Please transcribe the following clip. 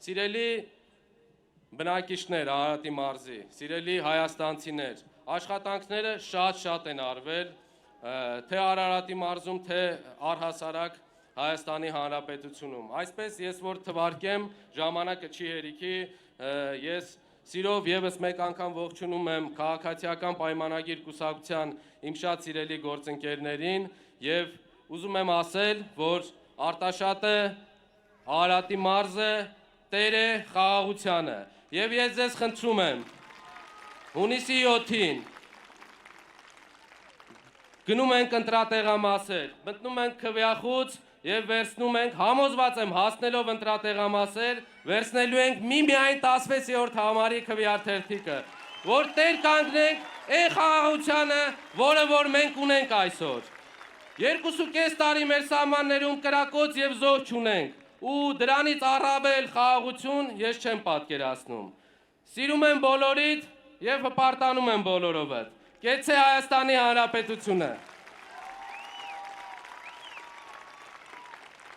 Սիրելի բնակիչներ Արարատի մարզի, սիրելի հայաստանցիներ, աշխատանքները շատ են արվել, թե Արարատի մարզում, թե առհասարակ Հայաստանի Հանրապետությունում։ Այսպես ես որ թվարկեմ, ժամանակը չի հերիքի, ես սիրով եւս մեկ անգամ ողջունում եմ քաղաքացիական պայմանագիր կուսակցության իմ շատ սիրելի գործընկերներին եւ ուզում եմ ասել, որ Արտաշատը, Արարատի մարզը տեր է խաղաղությանը եւ ես ձեզ խնդրում եմ հունիսի 7-ին գնում ենք ընտրատեղամասեր, մտնում ենք քվեախոց եւ վերցնում ենք, համոզված եմ հասնելով ընտրատեղամասեր, վերցնելու ենք միմիայն 16-րդ համարի քվեաթերթիկը, որ տեր կանգնենք այն խաղաղությանը, որը որ մենք ունենք այսօր։ 2.5 տարի մեր սահմաններում կրակոց եւ զոհ չունենք, ու դրանից առավել խաղաղություն ես չեմ պատկերացնում։ Սիրում եմ բոլորիդ եւ հպարտանում եմ բոլորովդ։ Կեցե Հայաստանի Հանրապետությունը։